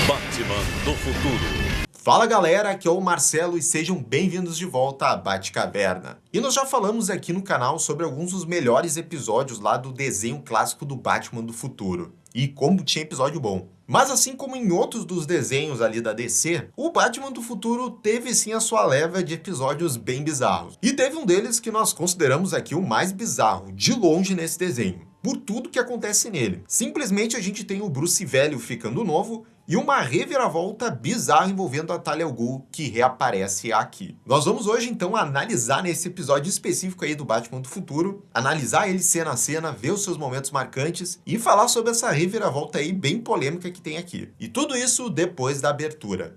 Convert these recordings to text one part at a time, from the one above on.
Batman do Futuro. Fala galera, aqui é o Marcelo e sejam bem-vindos de volta à Batcaverna. E nós já falamos aqui no canal sobre alguns dos melhores episódios lá do desenho clássico do Batman do Futuro. E como tinha episódio bom. Mas assim como em outros dos desenhos ali da DC, o Batman do Futuro teve sim a sua leva de episódios bem bizarros. E teve um deles que nós consideramos aqui o mais bizarro, de longe nesse desenho, por tudo que acontece nele. Simplesmente a gente tem o Bruce velho ficando novo e uma reviravolta bizarra envolvendo a Talia al Ghul, que reaparece aqui. Nós vamos hoje então analisar nesse episódio específico aí do Batman do Futuro, analisar ele cena a cena, ver os seus momentos marcantes e falar sobre essa reviravolta aí bem polêmica que tem aqui. E tudo isso depois da abertura.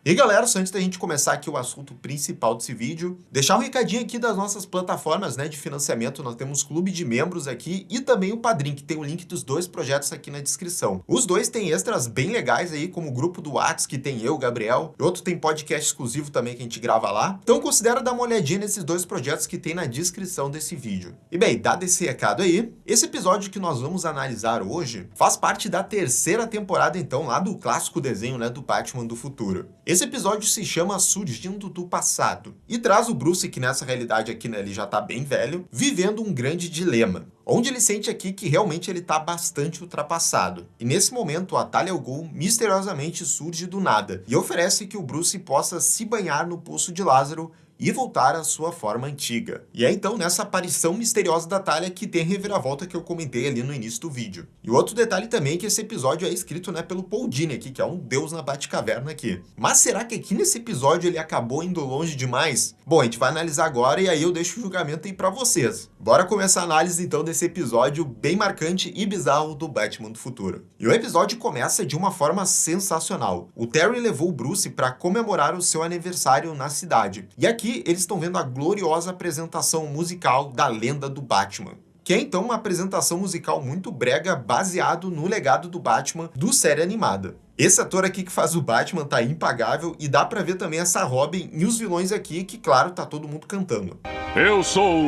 E galera, só antes da gente começar aqui o assunto principal desse vídeo, deixar um recadinho aqui das nossas plataformas, né, de financiamento. Nós temos clube de membros aqui e também o Padrim, que tem o link dos dois projetos aqui na descrição. Os dois têm extras bem legais aí, como o grupo do Whats, que tem eu, Gabriel, e outro tem podcast exclusivo também que a gente grava lá. Então considera dar uma olhadinha nesses dois projetos que tem na descrição desse vídeo. E bem, dado esse recado aí, esse episódio que nós vamos analisar hoje faz parte da terceira temporada então lá do clássico desenho, né, do Batman do Futuro. Esse episódio se chama Surgindo do Passado e traz o Bruce, que nessa realidade aqui, né, ele já tá bem velho, vivendo um grande dilema, onde ele sente aqui que realmente ele tá bastante ultrapassado. E nesse momento, a Talia al Ghul misteriosamente surge do nada e oferece que o Bruce possa se banhar no Poço de Lázaro e voltar à sua forma antiga. E é então nessa aparição misteriosa da Talia que tem a reviravolta que eu comentei ali no início do vídeo. E outro detalhe também é que esse episódio é escrito, né, pelo Paul Dini aqui, que é um deus na Batcaverna aqui. Mas será que aqui nesse episódio ele acabou indo longe demais? Bom, a gente vai analisar agora e aí eu deixo o julgamento aí pra vocês. Bora começar a análise então desse episódio bem marcante e bizarro do Batman do Futuro. E o episódio começa de uma forma sensacional. O Terry levou o Bruce para comemorar o seu aniversário na cidade. E aqui eles estão vendo a gloriosa apresentação musical da lenda do Batman, que é então uma apresentação musical muito brega baseado no legado do Batman do série animada. Esse ator aqui que faz o Batman tá impagável e dá pra ver também essa Robin e os vilões aqui que, claro, tá todo mundo cantando. Eu sou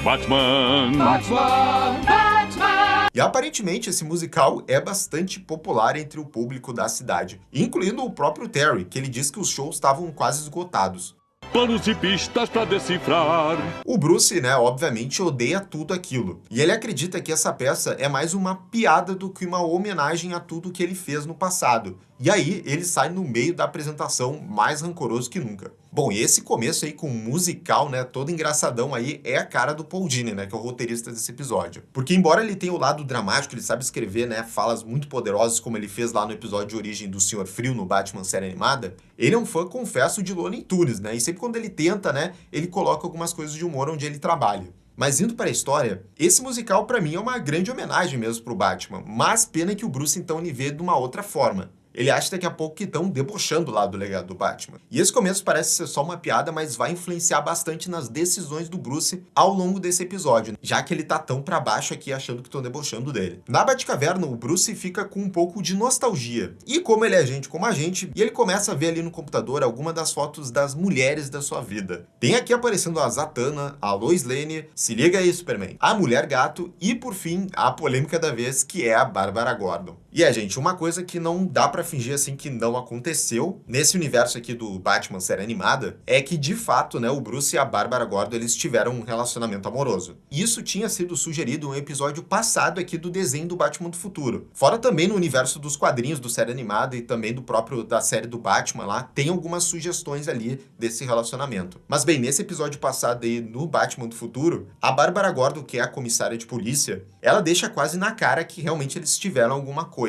Batman. Batman, Batman. E aparentemente esse musical é bastante popular entre o público da cidade, incluindo o próprio Terry, que ele diz que os shows estavam quase esgotados. Planos e pistas pra decifrar. O Bruce, né, obviamente odeia tudo aquilo. E ele acredita que essa peça é mais uma piada do que uma homenagem a tudo que ele fez no passado. E aí ele sai no meio da apresentação mais rancoroso que nunca. Bom, e esse começo aí com um musical, né, todo engraçadão aí, é a cara do Paul Dini, né, que é o roteirista desse episódio. Porque embora ele tenha o lado dramático, ele sabe escrever, né, falas muito poderosas, como ele fez lá no episódio de origem do Senhor Frio no Batman série animada, ele é um fã, confesso, de Looney Tunes, né, e sempre quando ele tenta, né, ele coloca algumas coisas de humor onde ele trabalha. Mas indo para a história, esse musical para mim é uma grande homenagem mesmo pro Batman, mas pena que o Bruce então ele vê de uma outra forma. Ele acha daqui a pouco que estão debochando lá do legado do Batman. E esse começo parece ser só uma piada, mas vai influenciar bastante nas decisões do Bruce ao longo desse episódio, já que ele tá tão pra baixo aqui achando que estão debochando dele. Na Batcaverna, o Bruce fica com um pouco de nostalgia. E como ele é gente como a gente, e ele começa a ver ali no computador algumas das fotos das mulheres da sua vida. Tem aqui aparecendo a Zatanna, a Lois Lane, se liga aí Superman, a Mulher Gato e, por fim, a polêmica da vez, que é a Bárbara Gordon. E gente, uma coisa que não dá pra fingir assim que não aconteceu nesse universo aqui do Batman série animada é que, de fato, né, o Bruce e a Bárbara Gordon, eles tiveram um relacionamento amoroso. E isso tinha sido sugerido no episódio passado aqui do desenho do Batman do Futuro. Fora também no universo dos quadrinhos do série animada e também do próprio da série do Batman lá, tem algumas sugestões ali desse relacionamento. Mas bem, nesse episódio passado aí no Batman do Futuro, a Bárbara Gordon, que é a comissária de polícia, ela deixa quase na cara que realmente eles tiveram alguma coisa.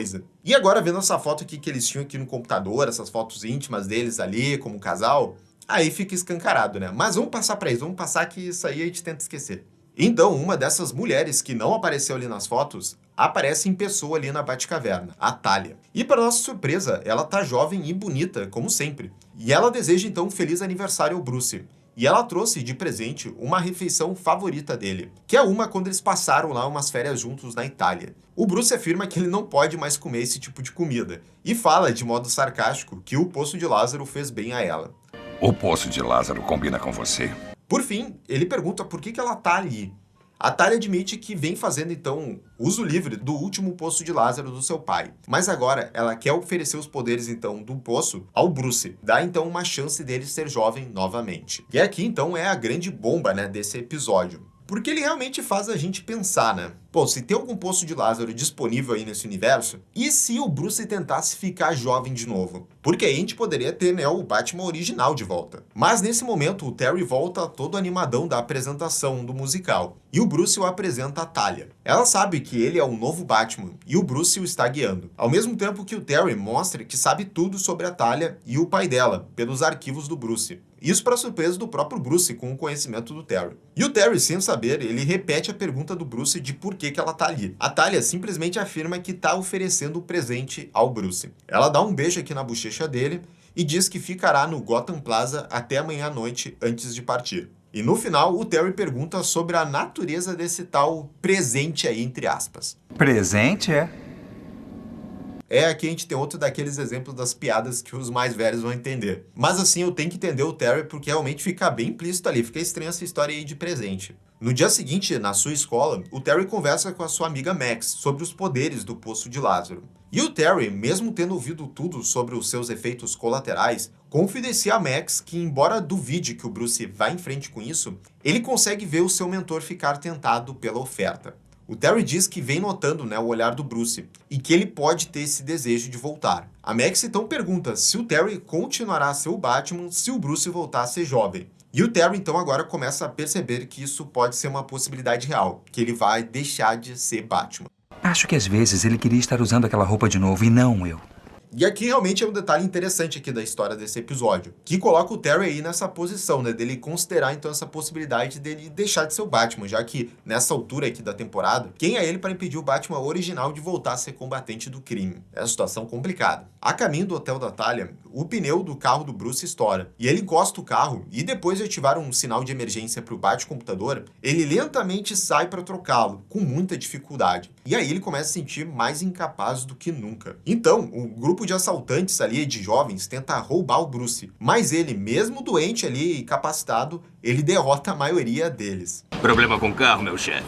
E agora, vendo essa foto aqui que eles tinham aqui no computador, essas fotos íntimas deles ali, como casal, aí fica escancarado, né? Mas vamos passar pra isso, vamos passar que isso aí a gente tenta esquecer. Então, uma dessas mulheres que não apareceu ali nas fotos, aparece em pessoa ali na Batcaverna, a Talia. E para nossa surpresa, ela tá jovem e bonita, como sempre. E ela deseja então um feliz aniversário ao Bruce. E ela trouxe de presente uma refeição favorita dele, que é uma quando eles passaram lá umas férias juntos na Itália. O Bruce afirma que ele não pode mais comer esse tipo de comida, e fala de modo sarcástico que o Poço de Lázaro fez bem a ela. O Poço de Lázaro combina com você. Por fim, ele pergunta por que ela tá ali. A Talia admite que vem fazendo, então, uso livre do último poço de Lázaro do seu pai. Mas agora ela quer oferecer os poderes, então, do poço ao Bruce. Dá, então, uma chance dele ser jovem novamente. E aqui, então, é a grande bomba, né, desse episódio. Porque ele realmente faz a gente pensar, né? Pô, se tem algum poço de Lázaro disponível aí nesse universo, e se o Bruce tentasse ficar jovem de novo? Porque aí a gente poderia ter, né, o Batman original de volta. Mas nesse momento, o Terry volta todo animadão da apresentação do musical. E o Bruce o apresenta a Talia. Ela sabe que ele é o novo Batman, e o Bruce o está guiando. Ao mesmo tempo que o Terry mostra que sabe tudo sobre a Talia e o pai dela, pelos arquivos do Bruce. Isso para surpresa do próprio Bruce, com o conhecimento do Terry. E o Terry, sem saber, ele repete a pergunta do Bruce de por que ela tá ali. A Talia simplesmente afirma que tá oferecendo o presente ao Bruce. Ela dá um beijo aqui na bochecha dele e diz que ficará no Gotham Plaza até amanhã à noite antes de partir. E no final, o Terry pergunta sobre a natureza desse tal presente aí, entre aspas. Presente, é? Aqui a gente tem outro daqueles exemplos das piadas que os mais velhos vão entender. Mas assim, eu tenho que entender o Terry porque realmente fica bem implícito ali, fica estranha essa história aí de presente. No dia seguinte, na sua escola, o Terry conversa com a sua amiga Max sobre os poderes do Poço de Lázaro. E o Terry, mesmo tendo ouvido tudo sobre os seus efeitos colaterais, confidencia a Max que, embora duvide que o Bruce vá em frente com isso, ele consegue ver o seu mentor ficar tentado pela oferta. O Terry diz que vem notando, né, o olhar do Bruce e que ele pode ter esse desejo de voltar. A Max então pergunta se o Terry continuará a ser o Batman se o Bruce voltar a ser jovem. E o Terry então agora começa a perceber que isso pode ser uma possibilidade real, que ele vai deixar de ser Batman. Acho que às vezes ele queria estar usando aquela roupa de novo e não eu. E aqui realmente é um detalhe interessante aqui da história desse episódio, que coloca o Terry aí nessa posição, né, dele considerar então essa possibilidade dele deixar de ser o Batman, já que nessa altura aqui da temporada, quem é ele para impedir o Batman original de voltar a ser combatente do crime? É uma situação complicada. A caminho do hotel da Talia, o pneu do carro do Bruce estoura, e ele encosta o carro, e depois de ativar um sinal de emergência para o bate-computador, ele lentamente sai para trocá-lo, com muita dificuldade. E aí ele começa a se sentir mais incapaz do que nunca. Então, o grupo de assaltantes ali, de jovens, tenta roubar o Bruce, mas ele, mesmo doente ali e capacitado, ele derrota a maioria deles. Problema com o carro, meu chefe?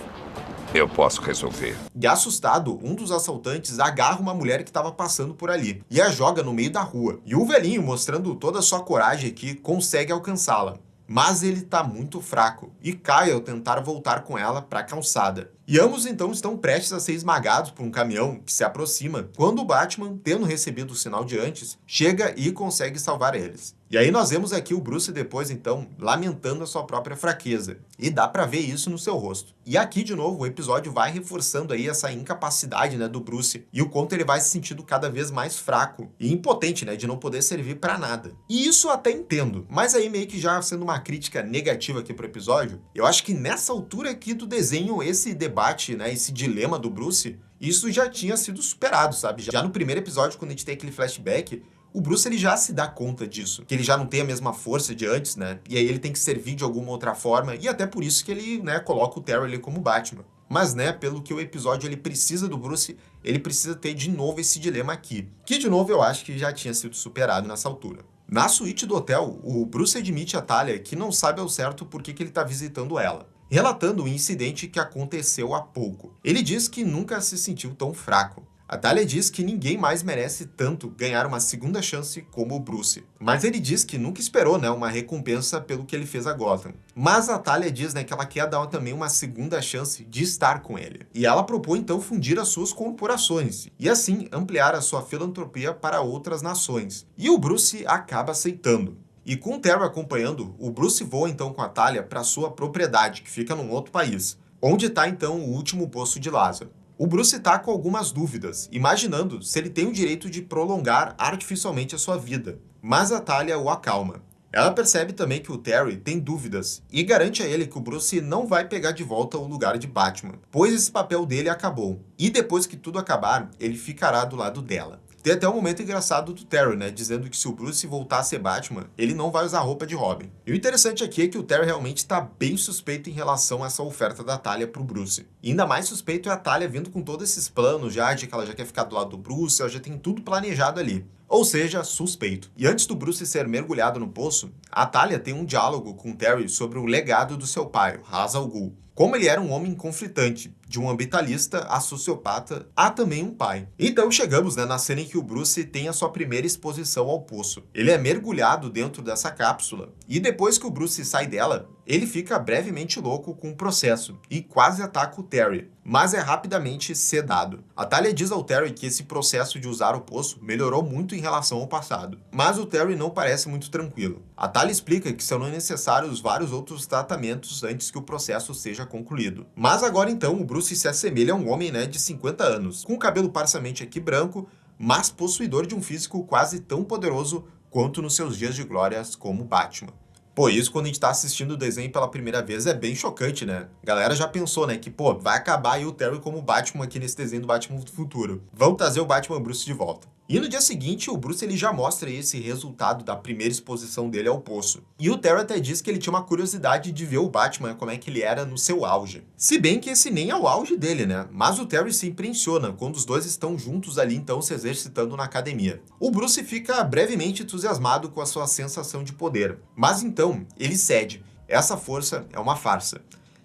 Eu posso resolver. E assustado, um dos assaltantes agarra uma mulher que estava passando por ali e a joga no meio da rua. E o velhinho, mostrando toda a sua coragem aqui, consegue alcançá-la. Mas ele tá muito fraco e cai ao tentar voltar com ela para a calçada. E ambos então estão prestes a ser esmagados por um caminhão que se aproxima, quando o Batman, tendo recebido o sinal de antes, chega e consegue salvar eles. E aí nós vemos aqui o Bruce depois então lamentando a sua própria fraqueza, e dá pra ver isso no seu rosto. E aqui de novo o episódio vai reforçando aí essa incapacidade, né, do Bruce, e o quanto ele vai se sentindo cada vez mais fraco e impotente, né, de não poder servir pra nada. E isso eu até entendo, mas aí meio que já sendo uma crítica negativa aqui pro episódio, eu acho que nessa altura aqui do desenho, esse debate, né, esse dilema do Bruce, isso já tinha sido superado, sabe? Já no primeiro episódio, quando a gente tem aquele flashback, o Bruce ele já se dá conta disso, que ele já não tem a mesma força de antes, né? E aí ele tem que servir de alguma outra forma, e até por isso que ele, né, coloca o Terry ali como Batman. Mas, né, pelo que o episódio ele precisa do Bruce, ele precisa ter de novo esse dilema aqui, que de novo eu acho que já tinha sido superado nessa altura. Na suíte do hotel, o Bruce admite a Talia que não sabe ao certo por que ele está visitando ela, relatando o incidente que aconteceu há pouco. Ele diz que nunca se sentiu tão fraco. A Talia diz que ninguém mais merece tanto ganhar uma segunda chance como o Bruce. Mas ele diz que nunca esperou, né, uma recompensa pelo que ele fez a Gotham. Mas a Talia diz, né, que ela quer dar também uma segunda chance de estar com ele. E ela propõe então fundir as suas corporações e assim ampliar a sua filantropia para outras nações. E o Bruce acaba aceitando. E com o Terry acompanhando, o Bruce voa então com a Talia para sua propriedade, que fica num outro país, onde está então o último poço de Lázaro. O Bruce está com algumas dúvidas, imaginando se ele tem o direito de prolongar artificialmente a sua vida, mas a Talia o acalma. Ela percebe também que o Terry tem dúvidas e garante a ele que o Bruce não vai pegar de volta o lugar de Batman, pois esse papel dele acabou, e depois que tudo acabar, ele ficará do lado dela. Tem até um momento engraçado do Terry, né, dizendo que se o Bruce voltar a ser Batman, ele não vai usar a roupa de Robin. E o interessante aqui é que o Terry realmente está bem suspeito em relação a essa oferta da Talia pro Bruce. E ainda mais suspeito é a Talia vindo com todos esses planos já, de que ela já quer ficar do lado do Bruce, ela já tem tudo planejado ali. ou seja, suspeito. E antes do Bruce ser mergulhado no poço, a Talia tem um diálogo com Terry sobre o legado do seu pai, Ra's al Ghul. Como ele era um homem conflitante, de um ambientalista a sociopata, há também um pai. Então chegamos na cena em que o Bruce tem a sua primeira exposição ao poço. Ele é mergulhado dentro dessa cápsula, e depois que o Bruce sai dela, ele fica brevemente louco com o processo e quase ataca o Terry, mas é rapidamente sedado. A Talia diz ao Terry que esse processo de usar o poço melhorou muito em relação ao passado, mas o Terry não parece muito tranquilo. A Talia explica que serão necessários vários outros tratamentos antes que o processo seja concluído. Mas agora então o Bruce se assemelha a um homem, de 50 anos, com o cabelo parcialmente aqui branco, mas possuidor de um físico quase tão poderoso quanto nos seus dias de glórias como Batman. Pô, isso quando a gente tá assistindo o desenho pela primeira vez é bem chocante, né? A galera já pensou, que, vai acabar aí o Terry como Batman aqui nesse desenho do Batman do futuro. Vamos trazer o Batman Bruce de volta. E no dia seguinte, o Bruce ele já mostra esse resultado da primeira exposição dele ao poço. E o Terry até diz que ele tinha uma curiosidade de ver o Batman, como é que ele era no seu auge. Se bem que esse nem é o auge dele, Mas o Terry se impressiona quando os dois estão juntos ali, então, se exercitando na academia. O Bruce fica brevemente entusiasmado com a sua sensação de poder. Mas então, ele cede. Essa força é uma farsa.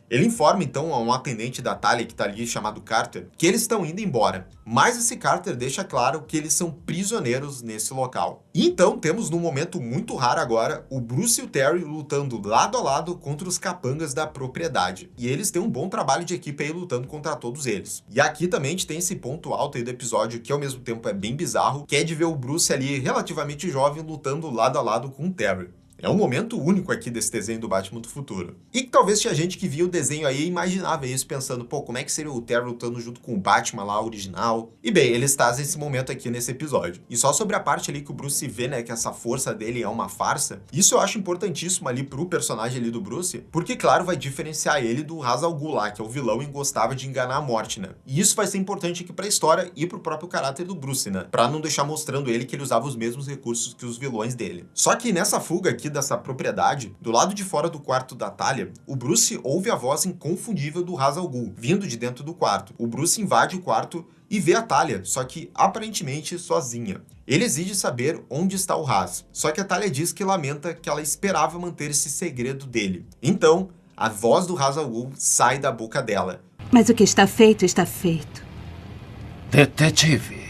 Ele informa, então, a um atendente da Talia que tá ali, chamado Carter, que eles estão indo embora. Mas esse Carter deixa claro que eles são prisioneiros nesse local. E então, temos num momento muito raro agora, o Bruce e o Terry lutando lado a lado contra os capangas da propriedade. E eles têm um bom trabalho de equipe aí lutando contra todos eles. E aqui também a gente tem esse ponto alto aí do episódio, que ao mesmo tempo é bem bizarro, que é de ver o Bruce ali, relativamente jovem, lutando lado a lado com o Terry. É um momento único aqui desse desenho do Batman do futuro. E que talvez tinha gente que via o desenho aí e imaginava isso, pensando, como é que seria o Terry lutando junto com o Batman lá, original? E bem, eles trazem esse momento aqui nesse episódio. E só sobre a parte ali que o Bruce vê, que essa força dele é uma farsa, isso eu acho importantíssimo ali pro personagem ali do Bruce, porque, claro, vai diferenciar ele do Ra's al Ghul lá, que é o vilão e gostava de enganar a morte, E isso vai ser importante aqui pra história e pro próprio caráter do Bruce, Pra não deixar mostrando ele que ele usava os mesmos recursos que os vilões dele. Só que nessa fuga aqui dessa propriedade, do lado de fora do quarto da Talia, o Bruce ouve a voz inconfundível do Ra's al Ghul, vindo de dentro do quarto. O Bruce invade o quarto e vê a Talia, só que aparentemente sozinha. Ele exige saber onde está o Ra's, só que a Talia diz que lamenta que ela esperava manter esse segredo dele. Então, a voz do Ra's al Ghul sai da boca dela. Mas o que está feito, está feito. Detetive.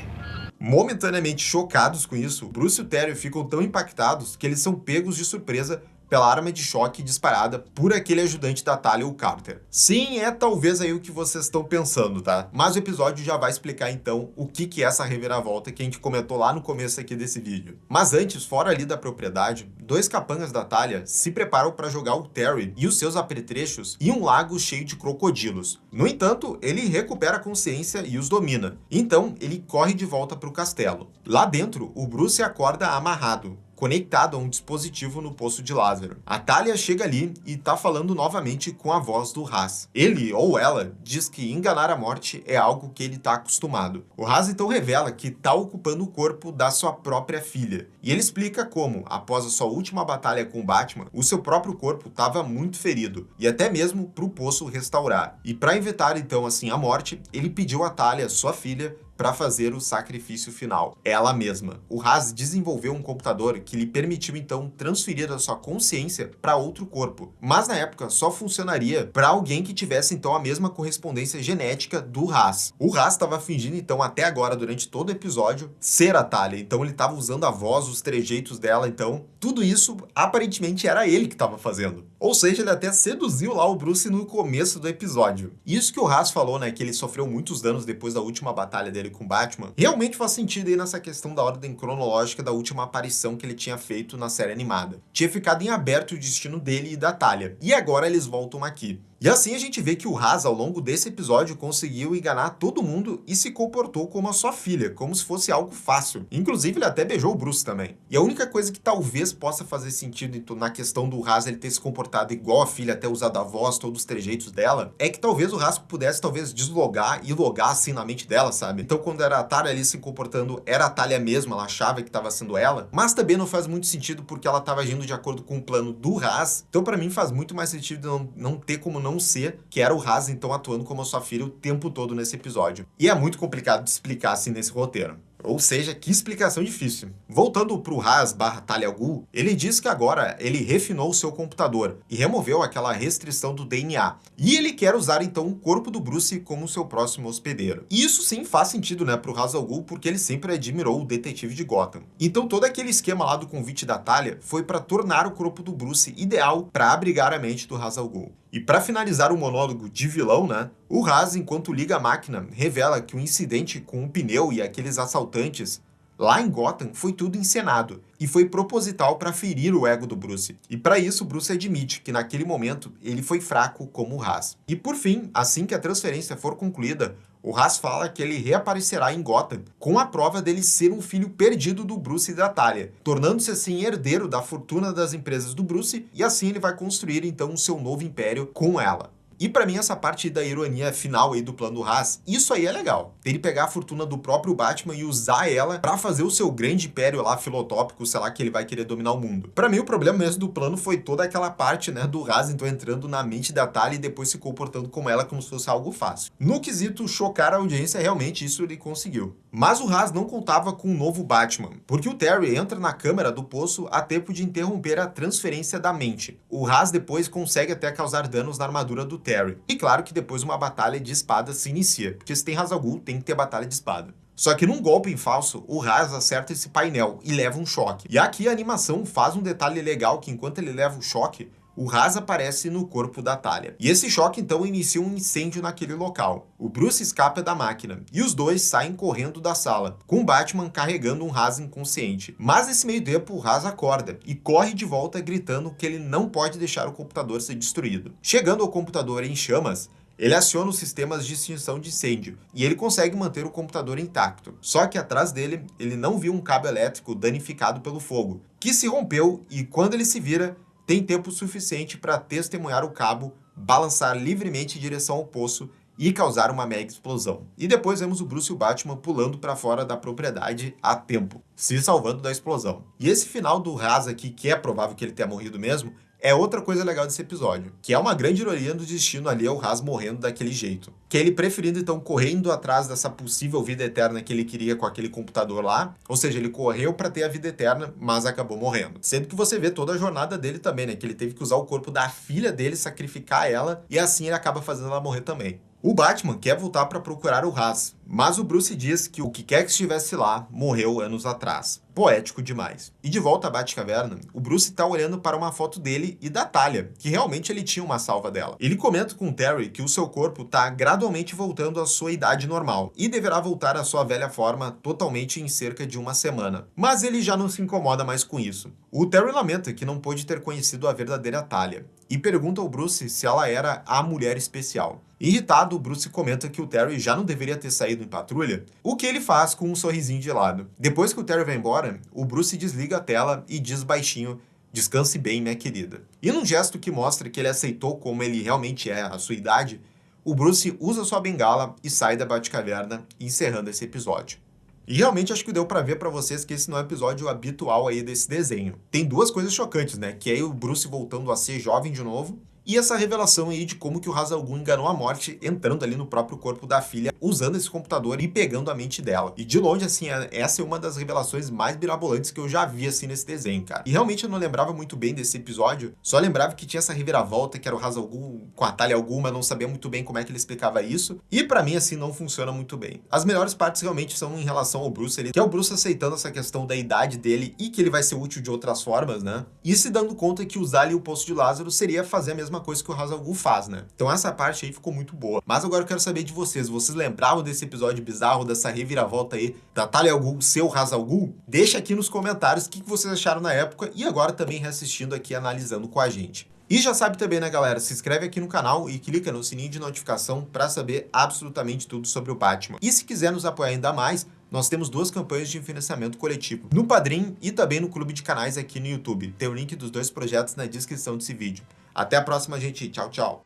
Momentaneamente chocados com isso, Bruce e o Terry ficam tão impactados que eles são pegos de surpresa pela arma de choque disparada por aquele ajudante da Talia, o Carter. Sim, é talvez aí o que vocês estão pensando, tá? Mas o episódio já vai explicar então o que é essa reviravolta que a gente comentou lá no começo aqui desse vídeo. Mas antes, fora ali da propriedade, dois capangas da Talia se preparam para jogar o Terry e os seus apetrechos em um lago cheio de crocodilos. No entanto, ele recupera a consciência e os domina. Então, ele corre de volta para o castelo. Lá dentro, o Bruce acorda amarrado, conectado a um dispositivo no Poço de Lázaro. A Talia chega ali e tá falando novamente com a voz do Ra's. Ele, ou ela, diz que enganar a morte é algo que ele tá acostumado. O Ra's então revela que tá ocupando o corpo da sua própria filha. E ele explica como, após a sua última batalha com o Batman, o seu próprio corpo estava muito ferido, e até mesmo pro Poço restaurar. E para evitar então assim a morte, ele pediu a Talia, sua filha, para fazer o sacrifício final, ela mesma. O Ra's desenvolveu um computador que lhe permitiu então transferir a sua consciência para outro corpo, mas na época só funcionaria para alguém que tivesse então a mesma correspondência genética do Ra's. O Ra's estava fingindo então até agora, durante todo o episódio, ser a Talia, então ele estava usando a voz, os trejeitos dela, então tudo isso aparentemente era ele que estava fazendo. Ou seja, ele até seduziu lá o Bruce no começo do episódio. Isso que o Ra's falou, que ele sofreu muitos danos depois da última batalha dele com Batman, realmente faz sentido aí nessa questão da ordem cronológica da última aparição que ele tinha feito na série animada. Tinha ficado em aberto o destino dele e da Talia, e agora eles voltam aqui. E assim a gente vê que o Ra's, ao longo desse episódio, conseguiu enganar todo mundo e se comportou como a sua filha, como se fosse algo fácil. Inclusive, ele até beijou o Bruce também. E a única coisa que talvez possa fazer sentido na questão do Ra's ele ter se comportado igual a filha, até usado a voz, todos os trejeitos dela, é que talvez o Ra's pudesse deslogar e logar assim na mente dela, sabe? Então, quando era a Talia ali se comportando, era a Talia mesma, ela achava que estava sendo ela, mas também não faz muito sentido porque ela estava agindo de acordo com o plano do Ra's. Então, pra mim, faz muito mais sentido não ter como não ser que era o Ra's então atuando como a sua filha o tempo todo nesse episódio. E é muito complicado de explicar assim nesse roteiro. Ou seja, que explicação difícil. Voltando pro Ra's/Talia al Ghul, ele diz que agora ele refinou o seu computador e removeu aquela restrição do DNA. E ele quer usar então o corpo do Bruce como seu próximo hospedeiro. E isso sim faz sentido, né, pro Ra's al Ghul, porque ele sempre admirou o detetive de Gotham. Então todo aquele esquema lá do convite da Talia foi para tornar o corpo do Bruce ideal para abrigar a mente do Ra's al Ghul. E para finalizar o monólogo de vilão, né, o Ra's, enquanto liga a máquina, revela que o incidente com o pneu e aqueles assaltantes lá em Gotham foi tudo encenado e foi proposital para ferir o ego do Bruce. E para isso, Bruce admite que naquele momento ele foi fraco como o Ra's. E por fim, assim que a transferência for concluída, o Ra's fala que ele reaparecerá em Gotham com a prova dele ser um filho perdido do Bruce e da Talia, tornando-se assim herdeiro da fortuna das empresas do Bruce, e assim ele vai construir então o seu novo império com ela. E pra mim essa parte da ironia final aí do plano do Ra's, isso aí é legal. Ele pegar a fortuna do próprio Batman e usar ela pra fazer o seu grande império lá filotópico, sei lá, que ele vai querer dominar o mundo. Pra mim o problema mesmo do plano foi toda aquela parte, né, do Ra's então entrando na mente da Talia e depois se comportando como ela como se fosse algo fácil. No quesito chocar a audiência, realmente isso ele conseguiu. Mas o Ra's não contava com um novo Batman, porque o Terry entra na câmara do poço a tempo de interromper a transferência da mente. O Ra's depois consegue até causar danos na armadura do Terry. E claro que depois uma batalha de espadas se inicia, porque se tem Ra's al Ghul, tem que ter batalha de espada. Só que num golpe em falso, o Ra's acerta esse painel e leva um choque. E aqui a animação faz um detalhe legal, que enquanto ele leva o choque, o Ra's aparece no corpo da Talia. E esse choque então inicia um incêndio naquele local. O Bruce escapa da máquina e os dois saem correndo da sala, com Batman carregando um Ra's inconsciente. Mas nesse meio tempo o Ra's acorda e corre de volta gritando que ele não pode deixar o computador ser destruído. Chegando ao computador em chamas, ele aciona os sistemas de extinção de incêndio e ele consegue manter o computador intacto. Só que atrás dele, ele não viu um cabo elétrico danificado pelo fogo, que se rompeu, e quando ele se vira, tem tempo suficiente para testemunhar o cabo balançar livremente em direção ao poço e causar uma mega explosão. E depois vemos o Bruce e o Batman pulando para fora da propriedade a tempo, se salvando da explosão. E esse final do Ra's aqui, que é provável que ele tenha morrido mesmo, é outra coisa legal desse episódio, que é uma grande ironia do destino ali ao Ra's morrendo daquele jeito. Que é ele preferindo então correndo atrás dessa possível vida eterna que ele queria com aquele computador lá, ou seja, ele correu para ter a vida eterna, mas acabou morrendo. Sendo que você vê toda a jornada dele também, né, que ele teve que usar o corpo da filha dele, sacrificar ela, e assim ele acaba fazendo ela morrer também. O Batman quer voltar para procurar o Ra's, mas o Bruce diz que o que quer que estivesse lá morreu anos atrás. Poético demais. E de volta à Batcaverna, o Bruce tá olhando para uma foto dele e da Talia, que realmente ele tinha uma salva dela. Ele comenta com o Terry que o seu corpo tá gradualmente voltando à sua idade normal e deverá voltar à sua velha forma totalmente em cerca de uma semana. Mas ele já não se incomoda mais com isso. O Terry lamenta que não pôde ter conhecido a verdadeira Talia e pergunta ao Bruce se ela era a mulher especial. Irritado, o Bruce comenta que o Terry já não deveria ter saído em patrulha, o que ele faz com um sorrisinho de lado. Depois que o Terry vai embora, o Bruce desliga a tela e diz baixinho: "Descanse bem, minha querida." E num gesto que mostra que ele aceitou como ele realmente é, a sua idade, o Bruce usa sua bengala e sai da Batcaverna, encerrando esse episódio. E realmente acho que deu pra ver pra vocês que esse não é o episódio habitual aí desse desenho. Tem duas coisas chocantes, né? Que é o Bruce voltando a ser jovem de novo, e essa revelação aí de como que o Ra's al Ghul enganou a morte entrando ali no próprio corpo da filha, usando esse computador e pegando a mente dela. E de longe, assim, essa é uma das revelações mais mirabolantes que eu já vi, assim, nesse desenho, cara. E realmente eu não lembrava muito bem desse episódio, só lembrava que tinha essa reviravolta, que era o Ra's al Ghul com a Talia al Ghul, mas não sabia muito bem como é que ele explicava isso. E pra mim, assim, não funciona muito bem. As melhores partes realmente são em relação ao Bruce, que é o Bruce aceitando essa questão da idade dele e que ele vai ser útil de outras formas, né? E se dando conta que usar ali o Poço de Lázaro seria fazer a mesma coisa que o Ra's al Ghul faz, né? Então essa parte aí ficou muito boa. Mas agora eu quero saber de vocês. Vocês lembravam desse episódio bizarro, dessa reviravolta aí da Talia al Ghul ser o Ra's al Ghul? Deixa aqui nos comentários o que vocês acharam na época e agora também reassistindo aqui, analisando com a gente. E já sabe também, né, galera? Se inscreve aqui no canal e clica no sininho de notificação para saber absolutamente tudo sobre o Batman. E se quiser nos apoiar ainda mais, nós temos duas campanhas de financiamento coletivo, no Padrim e também no Clube de Canais aqui no YouTube. Tem o link dos dois projetos na descrição desse vídeo. Até a próxima, gente. Tchau, tchau.